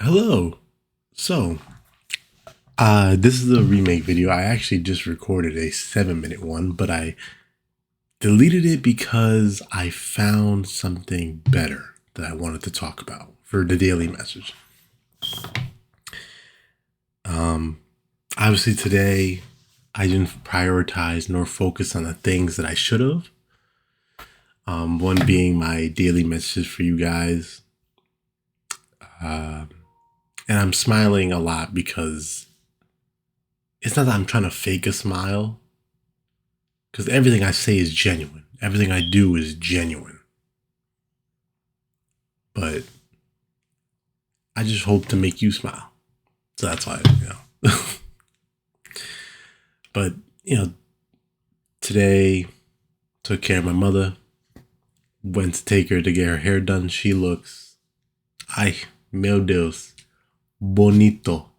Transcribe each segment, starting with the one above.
Hello. So, this is a remake video. I actually just recorded a 7-minute one, but I deleted it because I found something better that I wanted to talk about for the daily message. Um, Obviously today I didn't prioritize nor focus on the things that I should have. One being my daily message for you guys. And I'm smiling a lot because it's not that I'm trying to fake a smile, because everything I say is genuine. Everything I do is genuine. But I just hope to make you smile. So that's why. But, today took care of my mother. Went to take her to get her hair done. She looks, ay, meu Deus, bonito.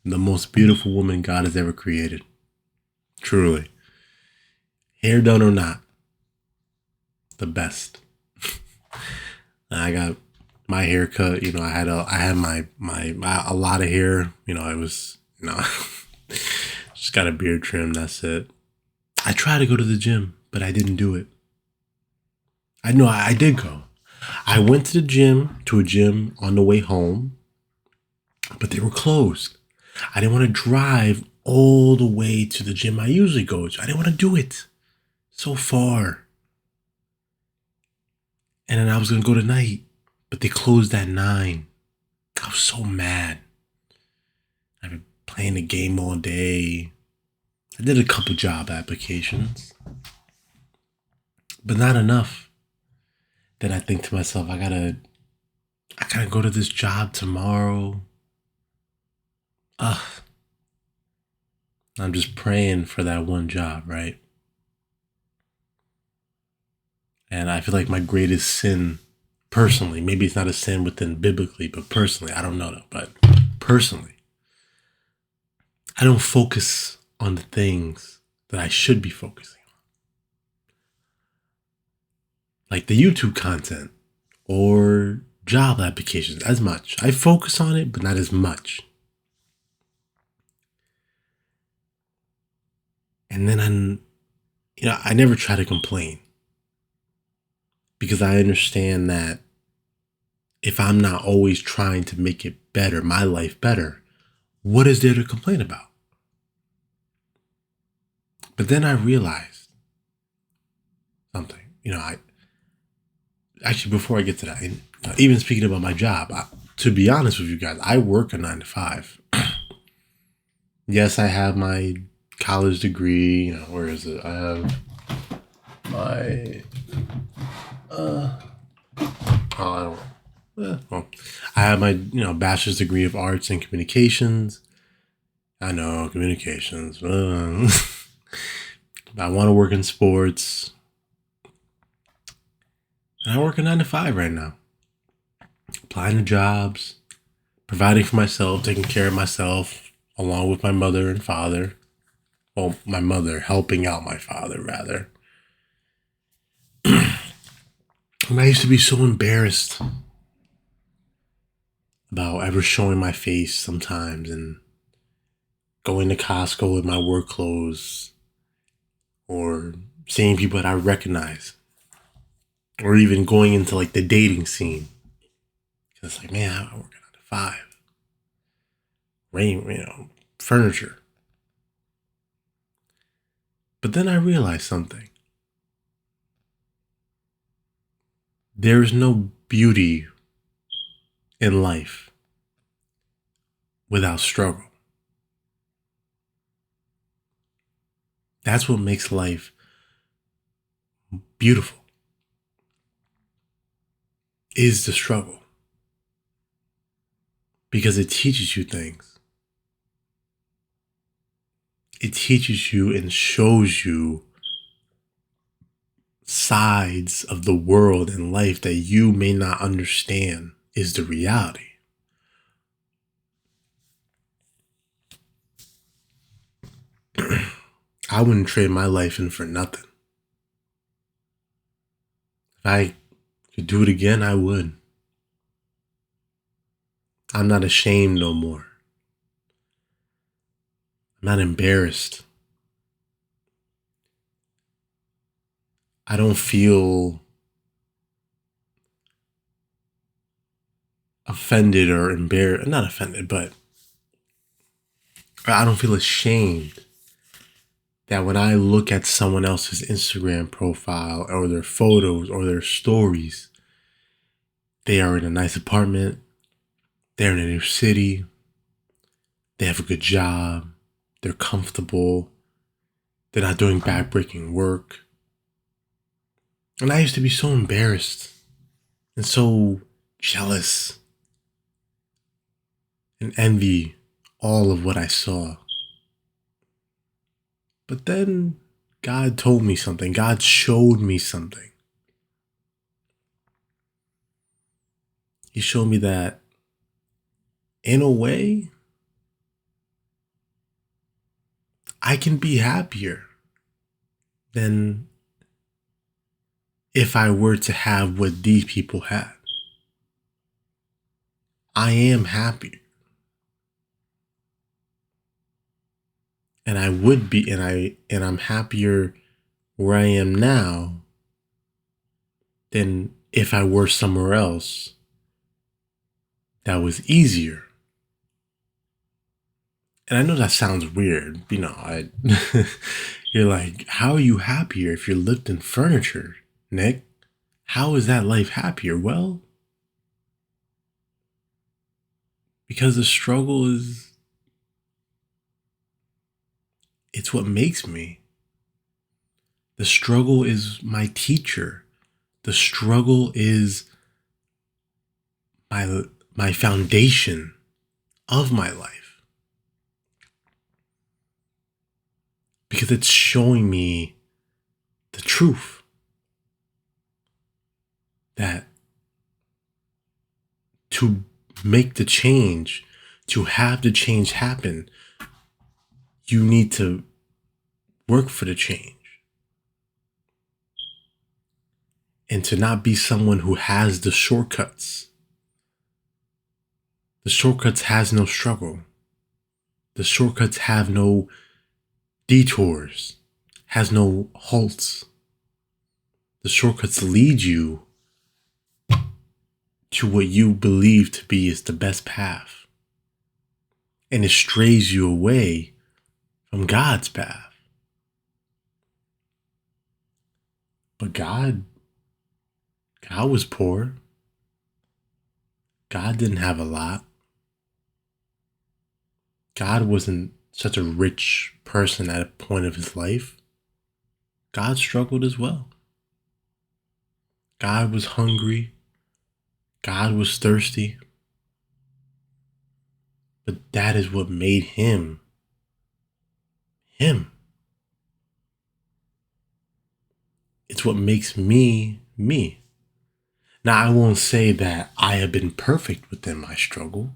The most beautiful woman God has ever created. Truly. Hair done or not, the best. I got my haircut. I had a lot of hair. It was just got a beard trim. That's it. I tried to go to the gym, but I didn't do it. I know I did go. I went to a gym on the way home, but they were closed. I didn't want to drive all the way to the gym I usually go to. I didn't want to do it. So far. And then I was gonna go tonight, but they closed at 9. I was so mad. I've been playing the game all day. I did a couple job applications, but not enough. Then I think to myself, I gotta go to this job tomorrow. Ugh. I'm just praying for that one job, right? And I feel like my greatest sin, personally, maybe it's not a sin within biblically, but personally, I don't know, but personally, I don't focus on the things that I should be focusing on. Like the YouTube content or job applications as much. I focus on it, but not as much. And then I never try to complain, because I understand that if I'm not always trying to make it better, my life better, what is there to complain about? But then I realized something. I actually, before I get to that, even speaking about my job, to be honest with you guys, I work a 9 to 5. Yes, I have my college degree. Where is it? I have my I don't well, I have my bachelor's degree of arts and communications. I know communications. I want to work in sports, and I work a 9 to 5 right now, applying to jobs, providing for myself, taking care of myself, along with my mother and father. Well, my mother helping out my father, rather. And I used to be so embarrassed about ever showing my face sometimes and going to Costco with my work clothes, or seeing people that I recognize, or even going into like the dating scene. It's like, man, I work at 9 to 5. Furniture. But then I realized something. There is no beauty in life without struggle. That's what makes life beautiful, is the struggle. Because it teaches you things. It teaches you and shows you sides of the world and life that you may not understand is the reality. I wouldn't trade my life in for nothing. If I could do it again, I would. I'm not ashamed no more. I'm not embarrassed. I don't feel offended or embarrassed. Not offended, but I don't feel ashamed that when I look at someone else's Instagram profile or their photos or their stories, they are in a nice apartment, they're in a new city, they have a good job, they're comfortable, they're not doing backbreaking work. And I used to be so embarrassed and so jealous and envy all of what I saw. But then God told me something. God showed me something. He showed me that in a way, I can be happier than if I were to have what these people had. I am happy. And I would be, and I'm happier where I am now than if I were somewhere else that was easier. And I know that sounds weird, you're like, how are you happier if you're lifting furniture, Nick? How is that life happier? Well, because the struggle it's what makes me. The struggle is my teacher. The struggle is my foundation of my life. Because it's showing me the truth that to make the change, to have the change happen, you need to work for the change. And to not be someone who has the shortcuts. The shortcuts has no struggle. The shortcuts have no detours, has no halts. The shortcuts lead you to what you believe to be is the best path. And it strays you away from God's path. But God was poor. God didn't have a lot. God wasn't such a rich person at a point of his life. God struggled as well. God was hungry. God was thirsty. But that is what made him him. It's what makes me me. Now, I won't say that I have been perfect within my struggle,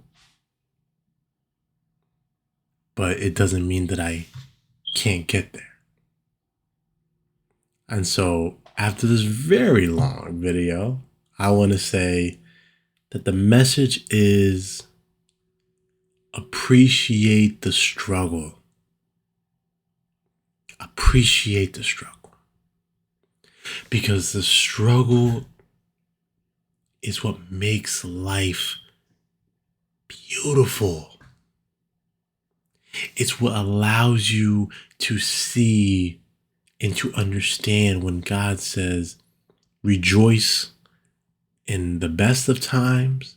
but it doesn't mean that I can't get there. And so, after this very long video, I want to say that the message is appreciate the struggle. Appreciate the struggle. Because the struggle is what makes life beautiful. It's what allows you to see and to understand when God says, rejoice in the best of times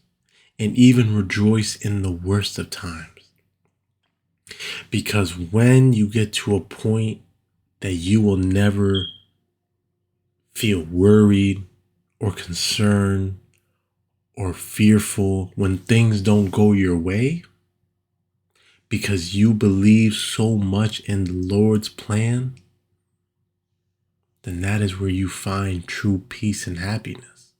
and even rejoice in the worst of times. Because when you get to a point that you will never feel worried or concerned or fearful when things don't go your way, because you believe so much in the Lord's plan, then that is where you find true peace and happiness.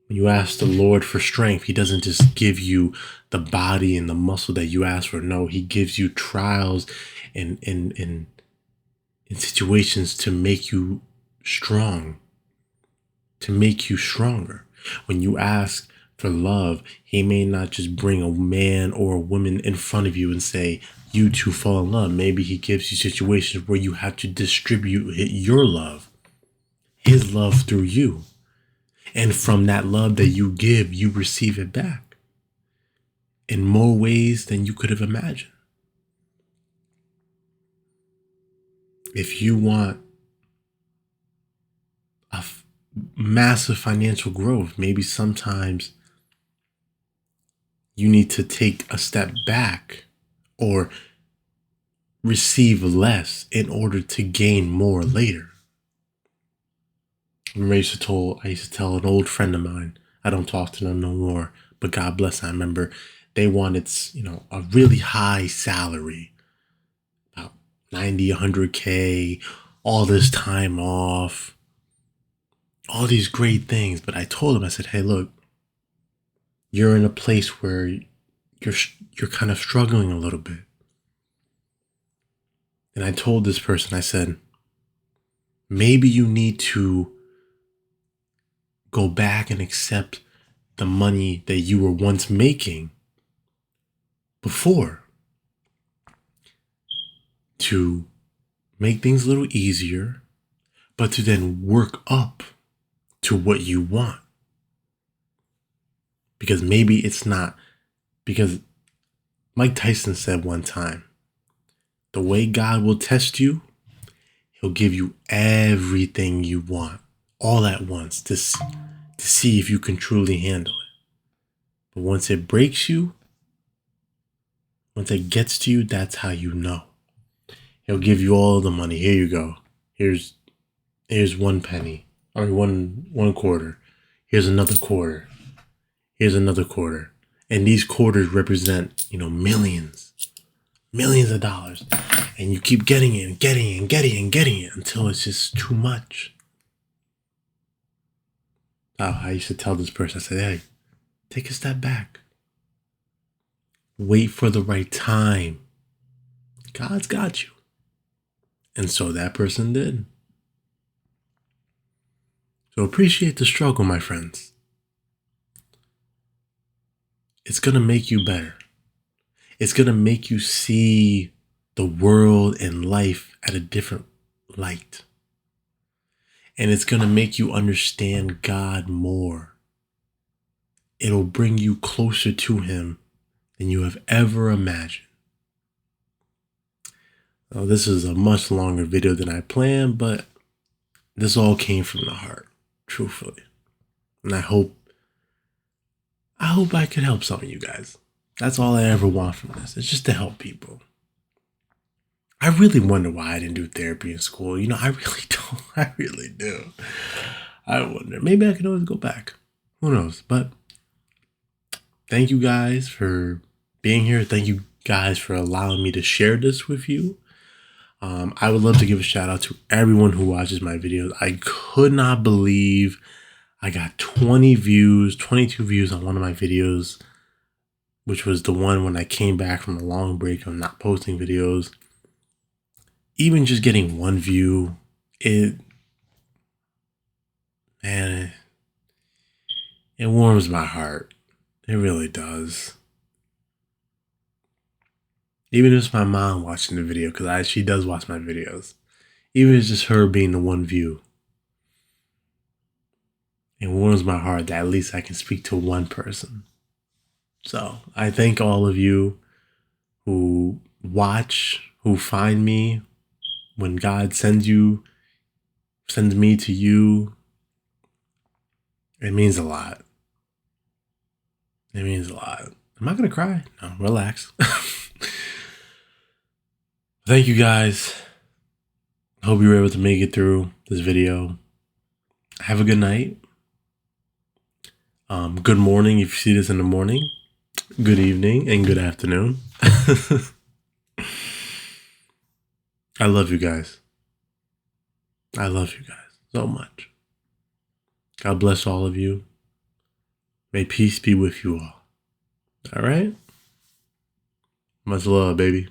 When you ask the Lord for strength, he doesn't just give you the body and the muscle that you ask for. No, he gives you trials and in situations to make you strong, to make you stronger. When you ask for love, he may not just bring a man or a woman in front of you and say, you two fall in love. Maybe he gives you situations where you have to distribute your love, his love through you. And from that love that you give, you receive it back in more ways than you could have imagined. If you want a massive financial growth, maybe sometimes you need to take a step back or receive less in order to gain more later. I used to tell an old friend of mine, I don't talk to them no more, but God bless them. I remember they wanted, a really high salary, about 90, 100K, all this time off, all these great things. But I told them, I said, hey, look, you're in a place where you're kind of struggling a little bit. And I told this person, I said, maybe you need to go back and accept the money that you were once making before to make things a little easier, but to then work up to what you want. Because maybe it's not, because Mike Tyson said one time, the way God will test you, he'll give you everything you want all at once to see if you can truly handle it. But once it breaks you, once it gets to you, that's how you know. He'll give you all the money. Here you go. Here's 1 penny, or one quarter. Here's another quarter. Here's another quarter. And these quarters represent, millions of dollars. And you keep getting it and getting it and getting it and getting it until it's just too much. Oh, I used to tell this person, I said, hey, take a step back. Wait for the right time. God's got you. And so that person did. So appreciate the struggle, my friends. It's going to make you better. It's going to make you see the world and life at a different light. And it's going to make you understand God more. It'll bring you closer to him than you have ever imagined. Well, this is a much longer video than I planned, but this all came from the heart, truthfully. And I hope I could help some of you guys. That's all I ever want from this. It's just to help people. I really wonder why I didn't do therapy in school. I really don't. I really do. I wonder. Maybe I can always go back. Who knows? But thank you guys for being here. Thank you guys for allowing me to share this with you. I would love to give a shout out to everyone who watches my videos. I could not believe I got 22 views on one of my videos, which was the one when I came back from a long break of not posting videos. Even just getting 1 view, it warms my heart. It really does. Even if it's my mom watching the video, because she does watch my videos. Even if it's just her being the 1 view. It warms my heart that at least I can speak to one person. So I thank all of you who watch, who find me when God sends me to you. It means a lot. It means a lot. Am I going to cry? No, relax. Thank you guys. Hope you were able to make it through this video. Have a good night. Good morning if you see this in the morning. Good evening and good afternoon. I love you guys. I love you guys so much. God bless all of you. May peace be with you all. All right? Much love, baby.